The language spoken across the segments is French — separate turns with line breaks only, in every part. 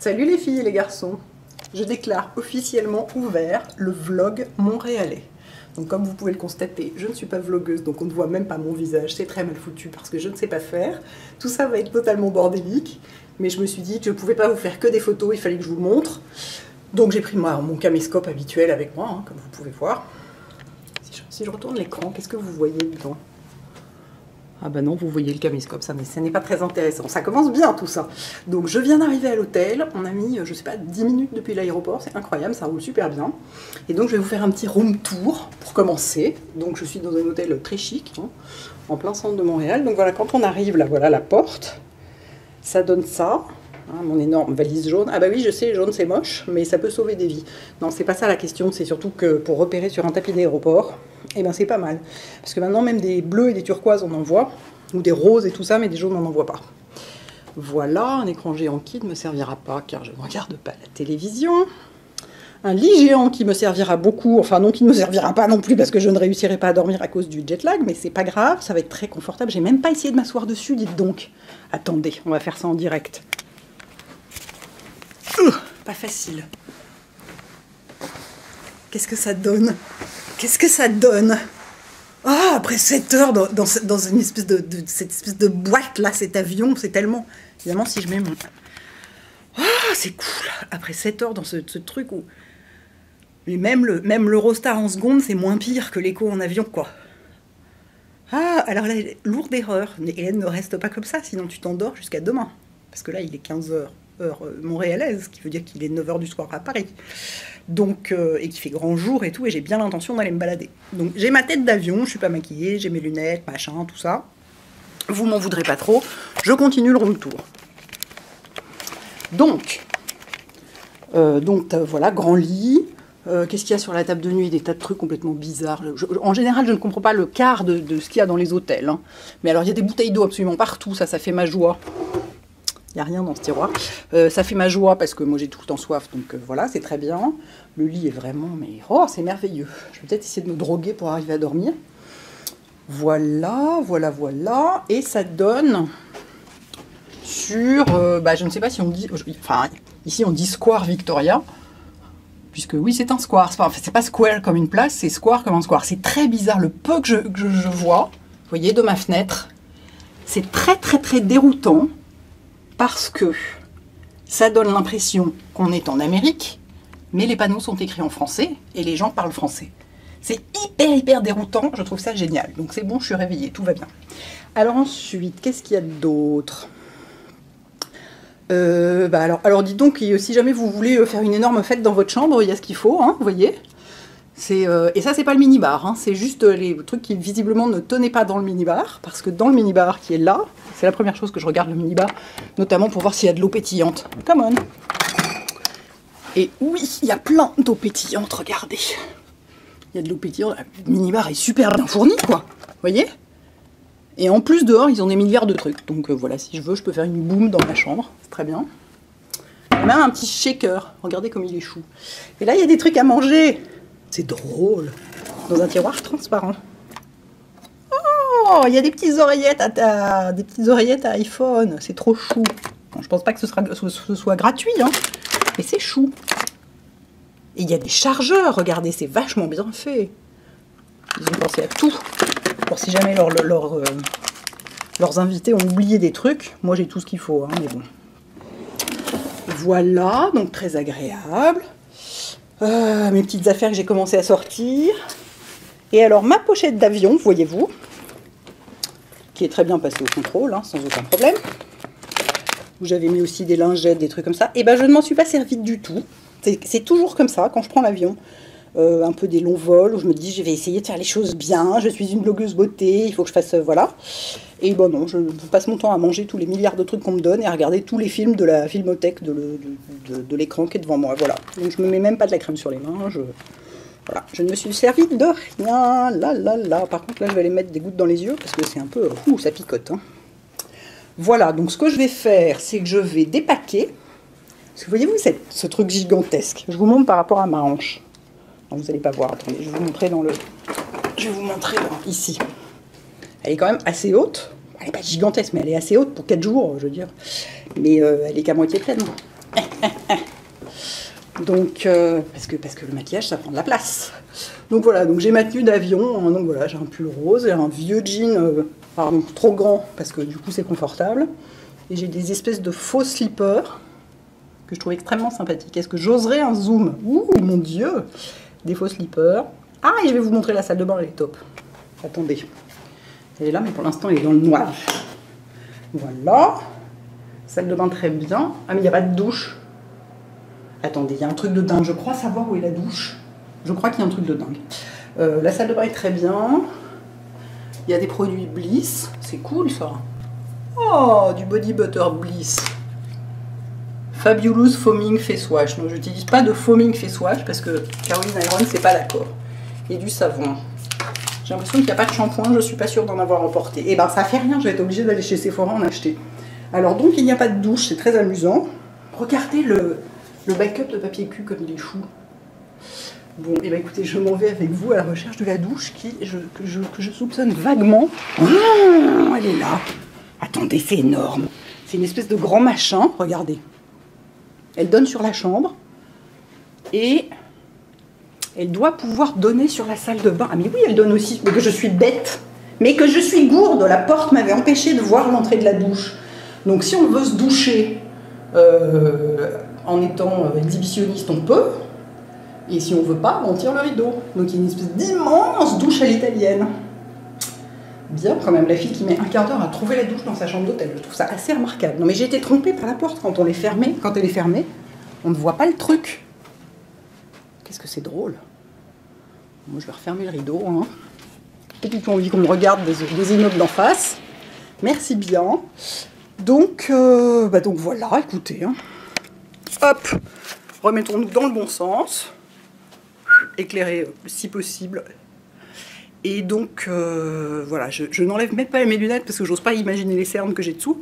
Salut les filles et les garçons, je déclare officiellement ouvert le vlog montréalais. Donc comme vous pouvez le constater, je ne suis pas vlogueuse, donc on ne voit même pas mon visage, c'est très mal foutu parce que je ne sais pas faire. Tout ça va être totalement bordélique, mais je me suis dit que je ne pouvais pas vous faire que des photos, il fallait que je vous le montre. Donc j'ai pris mon caméscope habituel avec moi, hein, comme vous pouvez voir. Si je retourne l'écran, qu'est-ce que vous voyez dedans ? Ah bah non, vous voyez le caméscope, ça n'est pas très intéressant. Ça commence bien tout ça. Donc je viens d'arriver à l'hôtel, on a mis, je sais pas, 10 minutes depuis l'aéroport, c'est incroyable, ça roule super bien. Et donc je vais vous faire un petit room tour pour commencer. Donc je suis dans un hôtel très chic, hein, en plein centre de Montréal. Donc voilà, quand on arrive, là voilà la porte, ça donne ça. Hein, mon énorme valise jaune. Ah bah oui, je sais, jaune c'est moche, mais ça peut sauver des vies. Non, c'est pas ça la question, c'est surtout que pour repérer sur un tapis d'aéroport, eh ben c'est pas mal. Parce que maintenant, même des bleus et des turquoises, on en voit, ou des roses et tout ça, mais des jaunes, on n'en voit pas. Voilà, un écran géant qui ne me servira pas, car je ne regarde pas la télévision. Un lit géant qui me servira beaucoup, enfin non, qui ne me servira pas non plus, parce que je ne réussirai pas à dormir à cause du jet lag, mais c'est pas grave, ça va être très confortable. J'ai même pas essayé de m'asseoir dessus, dites donc. Attendez, on va faire ça en direct. Pas facile. Qu'est-ce que ça donne? Qu'est-ce que ça donne? Ah, après 7 heures dans une espèce cette espèce de boîte là, cet avion, c'est tellement... Évidemment, si je mets mon... Ah, c'est cool. Après 7 heures dans ce truc où... Mais même l'Eurostar en seconde, c'est moins pire que l'écho en avion, quoi. Ah, alors là, lourde erreur. Hélène ne reste pas comme ça, sinon tu t'endors jusqu'à demain. Parce que là, il est 15 heures. Heure montréalaise, ce qui veut dire qu'il est 9h du soir à Paris. Donc, et qu'il fait grand jour et tout, et j'ai bien l'intention d'aller me balader. Donc j'ai ma tête d'avion, je suis pas maquillée, j'ai mes lunettes, machin, tout ça. Vous m'en voudrez pas trop, je continue le room tour. Donc voilà, grand lit. Qu'est-ce qu'il y a sur la table de nuit? Des tas de trucs complètement bizarres. En général, je ne comprends pas le quart de ce qu'il y a dans les hôtels. Hein. Mais alors, il y a des bouteilles d'eau absolument partout, ça fait ma joie. Il n'y a rien dans ce tiroir. Ça fait ma joie parce que moi j'ai tout le temps soif, donc voilà, c'est très bien. Le lit est vraiment, mais oh, c'est merveilleux. Je vais peut-être essayer de me droguer pour arriver à dormir. Voilà. Et ça donne sur, je ne sais pas si on dit, enfin, ici on dit Square Victoria, puisque oui, c'est un square. Enfin, c'est pas square comme une place, c'est square comme un square. C'est très bizarre, le peu que je vois, vous voyez, de ma fenêtre, c'est très déroutant. Parce que ça donne l'impression qu'on est en Amérique, mais les panneaux sont écrits en français et les gens parlent français. C'est hyper déroutant, je trouve ça génial. Donc c'est bon, je suis réveillée, tout va bien. Alors ensuite, qu'est-ce qu'il y a d'autre? Alors dites donc, si jamais vous voulez faire une énorme fête dans votre chambre, il y a ce qu'il faut, hein, vous voyez. Et ça, c'est pas le minibar, hein, c'est juste les trucs qui visiblement ne tenaient pas dans le minibar, parce que dans le minibar qui est là, c'est la première chose que je regarde le minibar, notamment pour voir s'il y a de l'eau pétillante. Come on. Et oui, il y a plein d'eau pétillante, regardez. Il y a de l'eau pétillante, le minibar est super bien fourni, quoi, vous voyez. Et en plus, dehors, ils ont des milliards de trucs, donc voilà, si je veux, je peux faire une boum dans ma chambre, c'est très bien. Il y a même un petit shaker, regardez comme il est chou. Et là, il y a des trucs à manger. C'est drôle. Dans un tiroir transparent. Oh, il y a des petites oreillettes à iPhone. C'est trop chou. Bon, je pense pas que ce soit gratuit, hein, mais c'est chou. Et il y a des chargeurs. Regardez, c'est vachement bien fait. Ils ont pensé à tout. Pour si jamais leurs invités ont oublié des trucs. Moi, j'ai tout ce qu'il faut, hein, mais bon. Voilà, donc très agréable. Mes petites affaires que j'ai commencé à sortir. Et alors ma pochette d'avion, voyez-vous, qui est très bien passée au contrôle, hein, sans aucun problème. Où j'avais mis aussi des lingettes, des trucs comme ça. Et ben je ne m'en suis pas servie du tout. C'est toujours comme ça quand je prends l'avion. Un peu des longs vols où je me dis je vais essayer de faire les choses bien. Je suis une blogueuse beauté, il faut que je fasse voilà. Et bon non, je passe mon temps à manger tous les milliards de trucs qu'on me donne et à regarder tous les films de la filmothèque de l'écran qui est devant moi. Voilà. Donc je me mets même pas de la crème sur les mains. Voilà. Je ne me suis servi de rien. Là. Par contre là je vais aller mettre des gouttes dans les yeux parce que c'est un peu... ça picote. Hein. Voilà, donc ce que je vais faire, c'est que je vais dépaquer. Parce que voyez-vous ce truc gigantesque. Je vous montre par rapport à ma hanche. Non, vous n'allez pas voir, attendez, je vais vous montrer ici. Elle est quand même assez haute. Elle n'est pas gigantesque, mais elle est assez haute pour 4 jours, je veux dire. Mais elle est qu'à moitié pleine. Donc, parce que le maquillage, ça prend de la place. Donc voilà, donc j'ai ma tenue d'avion. Hein, donc voilà, j'ai un pull rose et un vieux jean, pardon, trop grand, parce que du coup c'est confortable. Et j'ai des espèces de faux slippers que je trouve extrêmement sympathiques. Est-ce que j'oserais un zoom? Ouh, mon Dieu! Des faux slippers. Ah, et je vais vous montrer la salle de bain, elle est top. Attendez. Elle est là, mais pour l'instant, elle est dans le noir. Voilà. Salle de bain très bien. Ah, mais il n'y a pas de douche. Attendez, il y a un truc de dingue. Je crois savoir où est la douche. Je crois qu'il y a un truc de dingue. La salle de bain est très bien. Il y a des produits Bliss. C'est cool, ça. Oh, du Body Butter Bliss. Fabulous Foaming Face Wash. Donc, j'utilise pas de Foaming Face Wash parce que Caroline Iron, c'est pas d'accord. Et du savon. J'ai l'impression qu'il n'y a pas de shampoing. Je suis pas sûre d'en avoir emporté. Et ben, ça fait rien. Je vais être obligée d'aller chez Sephora en acheter. Alors, donc, il n'y a pas de douche. C'est très amusant. Regardez le backup de papier cul comme il est chou. Bon, et ben écoutez, je m'en vais avec vous à la recherche de la douche que je soupçonne vaguement. Oh, elle est là. Attendez, c'est énorme. C'est une espèce de grand machin. Regardez. Elle donne sur la chambre. Et elle doit pouvoir donner sur la salle de bain. Ah mais oui, elle donne aussi. Mais que je suis bête. Mais que je suis gourde. La porte m'avait empêché de voir l'entrée de la douche. Donc si on veut se doucher en étant exhibitionniste, on peut. Et si on veut pas, on tire le rideau. Donc il y a une espèce d'immense douche à l'italienne. Bien quand même, la fille qui met un quart d'heure à trouver la douche dans sa chambre d'hôtel. Je trouve ça assez remarquable. Non mais j'ai été trompée par la porte quand elle est fermée. On ne voit pas le truc. Qu'est-ce que c'est drôle. Moi je vais refermer le rideau. Hein. J'ai pas du tout envie qu'on me regarde des immeubles d'en face. Merci bien. Donc voilà, écoutez. Hein. Hop, remettons-nous dans le bon sens. Éclairer si possible. Et donc, voilà, je n'enlève même pas mes lunettes parce que j'ose pas imaginer les cernes que j'ai dessous.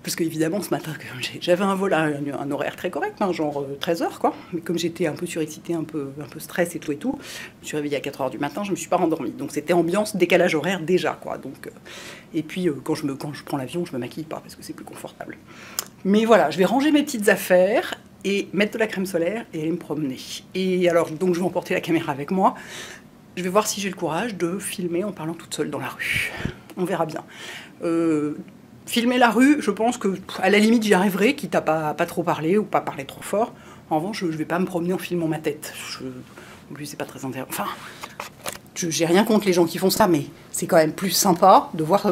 Parce qu'évidemment, ce matin, j'avais un vol, un horaire très correct, hein, genre 13 h, quoi. Mais comme j'étais un peu surexcitée, un peu stress et tout, je me suis réveillée à 4 h du matin, je me suis pas rendormie. Donc c'était ambiance décalage horaire déjà, quoi. Donc, et puis, quand je prends l'avion, je me maquille pas parce que c'est plus confortable. Mais voilà, je vais ranger mes petites affaires et mettre de la crème solaire et aller me promener. Et alors, donc je vais emporter la caméra avec moi. Je vais voir si j'ai le courage de filmer en parlant toute seule dans la rue. On verra bien. Filmer la rue, je pense que à la limite j'y arriverai, quitte à pas trop parler ou pas parler trop fort. En revanche, je vais pas me promener en filmant ma tête. En plus, c'est pas très intéressant. Enfin, j'ai rien contre les gens qui font ça, mais c'est quand même plus sympa de voir,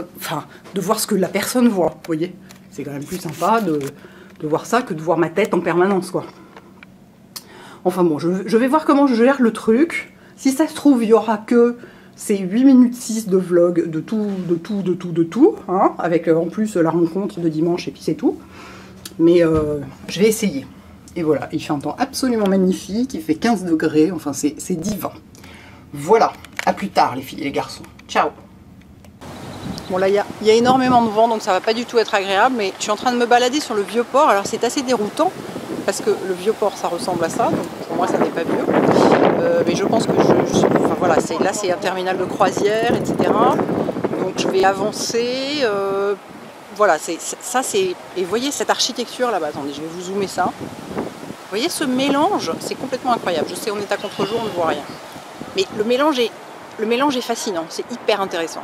de voir ce que la personne voit. Vous voyez, c'est quand même plus sympa de voir ça que de voir ma tête en permanence, quoi. Enfin bon, je vais voir comment je gère le truc. Si ça se trouve, il y aura que ces 8 minutes 6 de vlog de tout, hein, avec en plus la rencontre de dimanche et puis c'est tout. Mais je vais essayer. Et voilà, il fait un temps absolument magnifique, il fait 15 degrés, enfin c'est divin. Voilà, à plus tard les filles et les garçons. Ciao. Bon là, il y a énormément de vent, donc ça va pas du tout être agréable, mais je suis en train de me balader sur le Vieux-Port, alors c'est assez déroutant, parce que le Vieux-Port ça ressemble à ça, donc pour moi ça n'est pas vieux. Mais je pense que enfin voilà, là c'est un terminal de croisière, etc. Donc je vais avancer. Voilà, ça c'est. Et vous voyez cette architecture là-bas, attendez, je vais vous zoomer ça. Vous voyez ce mélange, c'est complètement incroyable. Je sais, on est à contre-jour, on ne voit rien. Mais le mélange est fascinant, c'est hyper intéressant.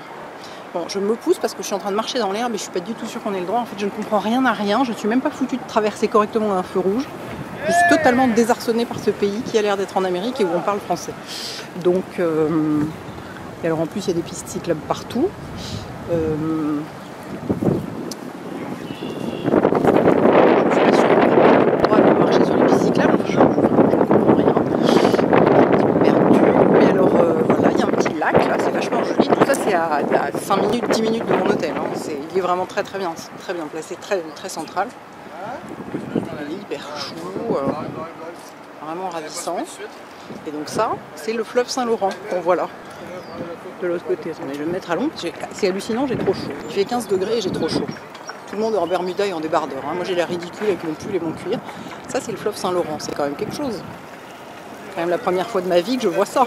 Bon, je me pousse parce que je suis en train de marcher dans l'herbe et je suis pas du tout sûre qu'on ait le droit. En fait, je ne comprends rien à rien. Je ne suis même pas foutue de traverser correctement un feu rouge. Je suis totalement désarçonnée par ce pays qui a l'air d'être en Amérique et où on parle français. Donc, et alors en plus, il y a des pistes cyclables partout. Je ne suis pas sûre qu'on a le droit de marcher sur les pistes cyclables. Je ne comprends rien. Un petit peu perdu. Mais alors, voilà, il y a un petit lac là, c'est vachement joli. Tout ça, c'est à 5 minutes, 10 minutes de mon hôtel. Hein. Il est vraiment très bien, très bien placé, très central. Il est hyper chou, vraiment ravissant. Et donc ça, c'est le fleuve Saint-Laurent qu'on voit là, de l'autre côté. Attendez, je vais me mettre à l'ombre, c'est hallucinant, j'ai trop chaud. Il fait 15 degrés et j'ai trop chaud. Tout le monde est en bermuda et en débardeur. Hein. Moi j'ai l'air ridicule avec mon pull et mon cuir. Ça c'est le fleuve Saint-Laurent, c'est quand même quelque chose. C'est quand même la première fois de ma vie que je vois ça.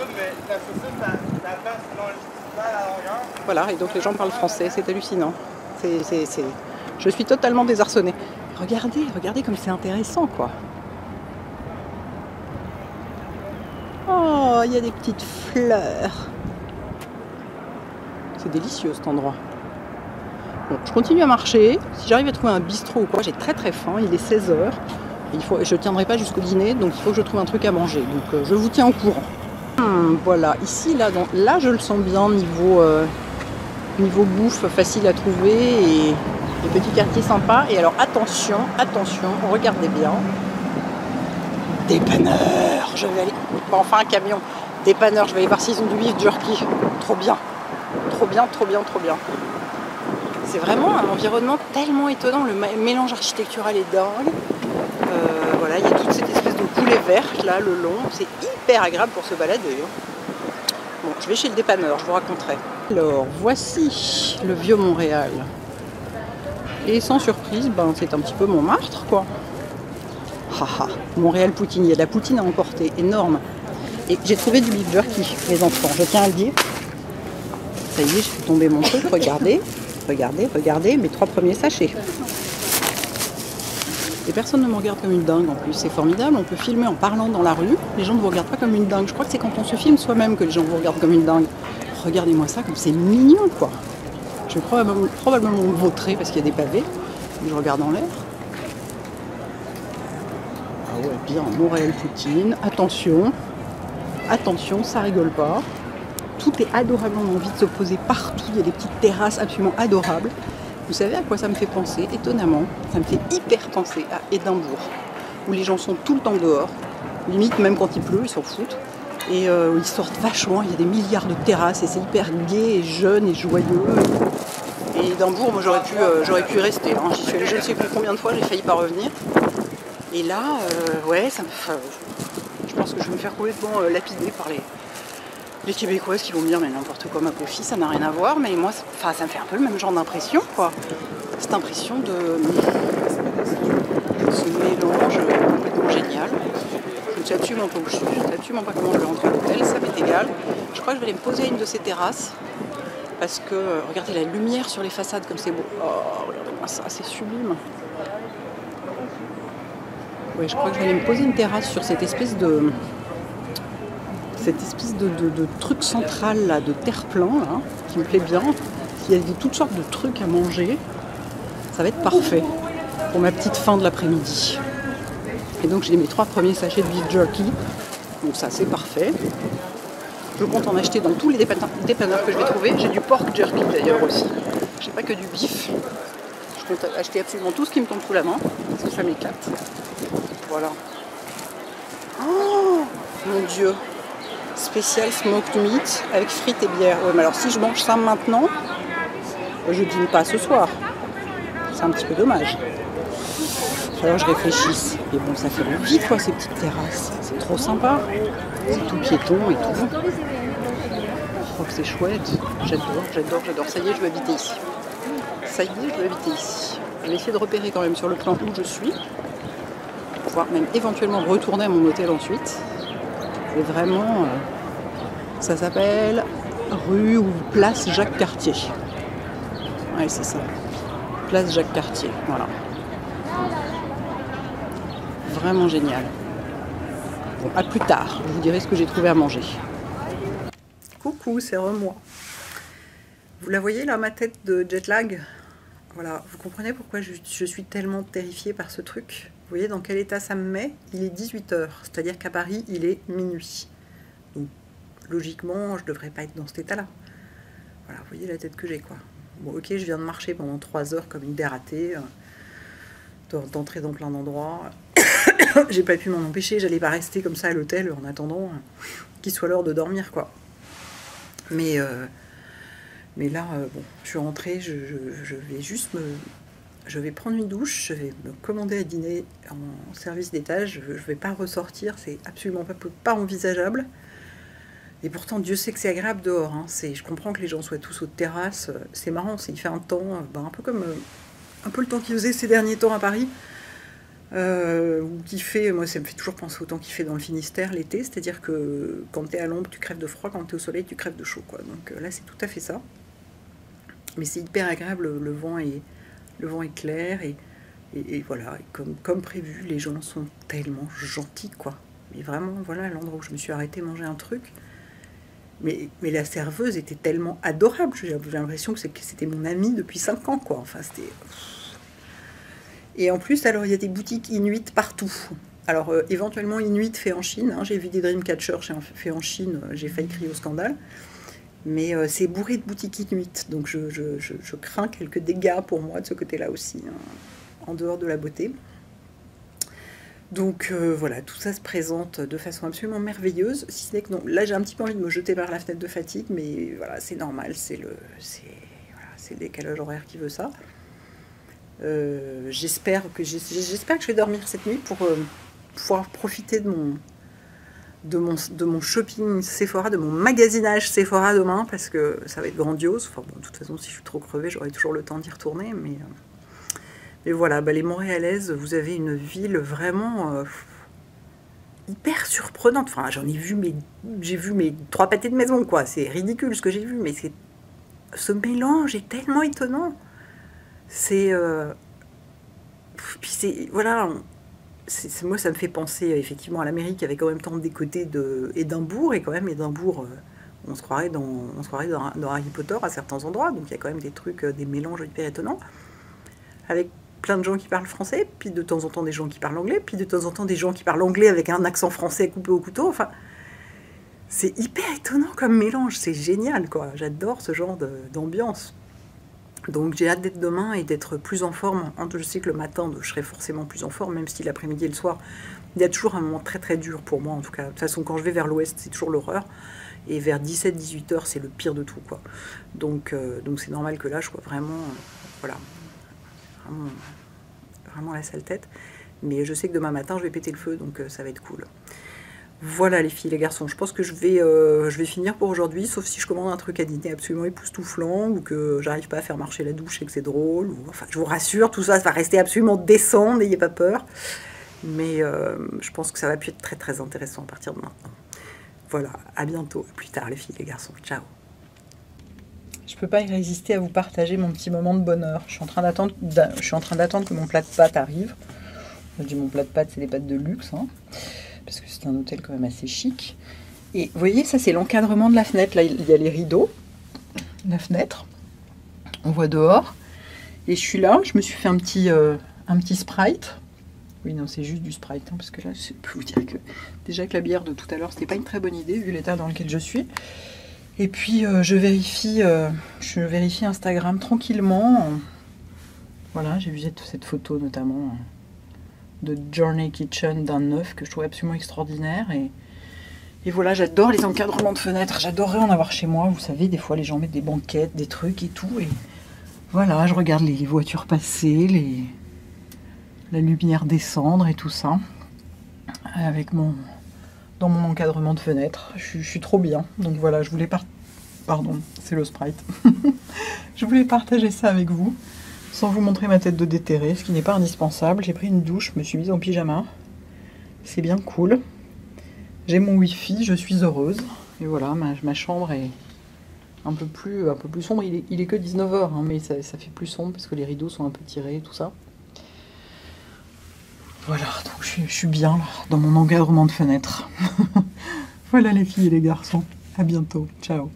Voilà, et donc les gens parlent français, c'est hallucinant. Je suis totalement désarçonnée. Regardez comme c'est intéressant, quoi. il y a des petites fleurs. C'est délicieux cet endroit. Bon, je continue à marcher. Si j'arrive à trouver un bistrot ou quoi, j'ai très très faim. Il est 16 h. Je ne tiendrai pas jusqu'au dîner, donc il faut que je trouve un truc à manger. Donc je vous tiens au courant. Voilà, ici, là je le sens bien niveau bouffe, facile à trouver et petits quartiers sympas. Et alors attention, regardez bien. Dépanneur, je vais aller... Bon, enfin un camion. Dépanneur, je vais aller voir s'ils ont du beef jerky. Trop bien. Trop bien. C'est vraiment un environnement tellement étonnant. Le mélange architectural est dingue. Voilà, il y a toute cette espèce de coulée verte là, le long. C'est hyper agréable pour se balader. Bon, je vais chez le dépanneur, je vous raconterai. Alors, voici le vieux Montréal. Et sans surprise, c'est un petit peu Montmartre, quoi. Haha, Montréal poutine, il y a de la poutine à emporter, énorme. Et j'ai trouvé du beef jerky, les enfants, je tiens à le dire. Ça y est, j'ai fait tomber mon truc, regardez, mes 3 premiers sachets. Et personne ne me regarde comme une dingue en plus, c'est formidable, on peut filmer en parlant dans la rue, les gens ne vous regardent pas comme une dingue. Je crois que c'est quand on se filme soi-même que les gens vous regardent comme une dingue. Regardez-moi ça, comme c'est mignon quoi. Je vais probablement me vautrer parce qu'il y a des pavés, je regarde en l'air. Ah ouais, bien, Montréal poutine, attention, ça rigole pas. Tout est adorablement envie de se poser partout, il y a des petites terrasses absolument adorables. Vous savez à quoi ça me fait penser? Étonnamment, ça me fait hyper penser à Édimbourg, où les gens sont tout le temps dehors, limite même quand il pleut, ils s'en foutent, et ils sortent vachement, il y a des milliards de terrasses, et c'est hyper gai et jeune et joyeux. Et Édimbourg, moi j'aurais pu y rester, hein. J'y suis allée je ne sais plus combien de fois, j'ai failli pas revenir. Et là, ouais, je pense que je vais me faire complètement lapider par les Québécoises qui vont me dire mais n'importe quoi ma pauvre fille, ça n'a rien à voir, mais moi ça me fait un peu le même genre d'impression quoi. Cette impression de ce mélange complètement génial. Je ne sais absolument pas où je suis, je ne sais absolument pas comment je vais rentrer à l'hôtel, ça m'est égal. Je crois que je vais aller me poser à une de ces terrasses parce que regardez la lumière sur les façades comme c'est beau. Oh regardez-moi ça, c'est sublime. Ouais, je crois que je vais aller me poser une terrasse sur cette espèce de truc central là, de terre-plein là, qui me plaît bien. Il y a toutes sortes de trucs à manger. Ça va être parfait pour ma petite fin de l'après-midi. Et donc j'ai mes 3 premiers sachets de beef jerky. Donc ça c'est parfait. Je compte en acheter dans tous les dépanneurs que je vais trouver. J'ai du pork jerky d'ailleurs aussi. J'ai pas que du beef. Je compte acheter absolument tout ce qui me tombe sous la main parce que ça m'éclate. Voilà. Oh mon Dieu. Spécial smoked meat avec frites et bière. Ouais, mais alors si je mange ça maintenant, je dîne pas ce soir. C'est un petit peu dommage. Alors je réfléchisse. Et bon, ça fait envie quoi ces petites terrasses. C'est trop sympa. C'est tout piéton et tout. Je crois que c'est chouette. J'adore. Ça y est, je vais habiter ici. Je vais essayer de repérer quand même sur le plan où je suis. Pour pouvoir même éventuellement retourner à mon hôtel ensuite. Et vraiment, ça s'appelle rue ou place Jacques Cartier. Ouais, c'est ça. Place Jacques Cartier, voilà. Vraiment génial. Bon, à plus tard, je vous dirai ce que j'ai trouvé à manger. Coucou, c'est moi. Vous la voyez là, ma tête de jet lag? Voilà, vous comprenez pourquoi je suis tellement terrifiée par ce truc? Vous voyez dans quel état ça me met? Il est 18 h, c'est-à-dire qu'à Paris, il est minuit. Donc, logiquement, je devrais pas être dans cet état-là. Voilà, vous voyez la tête que j'ai, quoi. Bon, ok, je viens de marcher pendant 3 heures comme une dératée, d'entrer dans plein d'endroits. J'ai pas pu m'en empêcher, j'allais pas rester comme ça à l'hôtel en attendant qu'il soit l'heure de dormir, quoi. Mais là, bon, je suis rentrée, je vais juste je vais prendre une douche, je vais me commander à dîner en service d'étage, je vais pas ressortir, c'est absolument pas envisageable. Et pourtant, Dieu sait que c'est agréable dehors, hein. Je comprends que les gens soient tous aux terrasses, c'est marrant, il fait un temps, un peu comme un peu le temps qu'il faisait ces derniers temps à Paris, ou qui fait, moi ça me fait toujours penser au temps qu'il fait dans le Finistère l'été, c'est-à-dire que quand tu es à l'ombre, tu crèves de froid, quand tu es au soleil, tu crèves de chaud, quoi. Donc là, c'est tout à fait ça. Mais c'est hyper agréable, le vent est clair, et voilà, et comme prévu, les gens sont tellement gentils, quoi. mais vraiment, voilà l'endroit où je me suis arrêtée manger un truc. Mais la serveuse était tellement adorable. J'ai l'impression que c'était mon amie depuis 5 ans, quoi. Enfin, c'était... Et en plus, alors, il y a des boutiques Inuit partout. Alors, éventuellement, Inuit fait en Chine. Hein. J'ai vu des Dreamcatcher fait en Chine. J'ai failli crier au scandale. Mais c'est bourré de boutiques Inuit. Donc, je crains quelques dégâts pour moi de ce côté-là aussi, hein, en dehors de la beauté. Donc voilà, tout ça se présente de façon absolument merveilleuse, si ce n'est que non, là j'ai un petit peu envie de me jeter par la fenêtre de fatigue, mais voilà, c'est normal, c'est le décalage horaire qui veut ça. J'espère que je vais dormir cette nuit pour pouvoir profiter de mon shopping Sephora, de mon magasinage Sephora demain, parce que ça va être grandiose. Enfin bon, de toute façon, si je suis trop crevée, j'aurai toujours le temps d'y retourner, mais voilà, bah, les Montréalaises, vous avez une ville vraiment hyper surprenante. Enfin, j'ai vu mes 3 pâtés de maison, quoi. C'est ridicule ce que j'ai vu, mais ce mélange est tellement étonnant. Puis voilà, moi ça me fait penser effectivement à l'Amérique avec en même temps des côtés d'Édimbourg, et quand même Édimbourg, on se croirait dans Harry Potter à certains endroits, donc il y a quand même des trucs, des mélanges hyper étonnants, avec plein de gens qui parlent français, puis de temps en temps des gens qui parlent anglais, puis de temps en temps des gens qui parlent anglais avec un accent français coupé au couteau. Enfin, c'est hyper étonnant comme mélange, c'est génial, quoi. J'adore ce genre d'ambiance. Donc j'ai hâte d'être demain et d'être plus en forme. Je sais que le matin, je serai forcément plus en forme, même si l'après-midi et le soir, il y a toujours un moment très très dur pour moi, en tout cas. De toute façon, quand je vais vers l'ouest, c'est toujours l'horreur. Et vers 17-18 heures, c'est le pire de tout, quoi. Donc c'est normal que là, je sois vraiment... voilà. Vraiment la sale tête, mais je sais que demain matin je vais péter le feu, donc ça va être cool. Voilà les filles, les garçons, je pense que je vais finir pour aujourd'hui, sauf si je commande un truc à dîner absolument époustouflant, ou que j'arrive pas à faire marcher la douche et que c'est drôle, ou enfin je vous rassure, tout ça va rester absolument décent, n'ayez pas peur, mais je pense que ça va plus être très très intéressant à partir de maintenant. Voilà, à bientôt, à plus tard les filles, les garçons, ciao. Je peux pas y résister à vous partager mon petit moment de bonheur. Je suis en train d'attendre que mon plat de pâtes arrive. Je dis mon plat de pâtes, c'est des pâtes de luxe, hein, parce que c'est un hôtel quand même assez chic. Et vous voyez, ça c'est l'encadrement de la fenêtre. Là, il y a les rideaux, la fenêtre. On voit dehors. Et je suis là, je me suis fait un petit Sprite. Oui, non, c'est juste du Sprite, hein, parce que là, je peux vous dire que déjà que la bière de tout à l'heure, c'était pas une très bonne idée vu l'état dans lequel je suis. Et puis je vérifie Instagram tranquillement. Voilà, j'ai vu cette photo notamment de Journey Kitchen d'un neuf que je trouvais absolument extraordinaire. Et voilà, j'adore les encadrements de fenêtres. J'adorerais en avoir chez moi. Vous savez, des fois les gens mettent des banquettes, des trucs et tout. Et voilà, je regarde les voitures passer, la lumière descendre et tout ça. Avec dans mon encadrement de fenêtre. Je suis trop bien. Donc voilà, je voulais Pardon, c'est le Sprite. Je voulais partager ça avec vous, sans vous montrer ma tête de déterré, ce qui n'est pas indispensable. J'ai pris une douche, je me suis mise en pyjama. C'est bien cool. J'ai mon wifi, je suis heureuse. Et voilà, ma chambre est un peu plus sombre. Il est que 19h, hein, mais ça fait plus sombre parce que les rideaux sont un peu tirés et tout ça. Voilà, donc je suis bien là, dans mon encadrement de fenêtre. Voilà les filles et les garçons, à bientôt, ciao.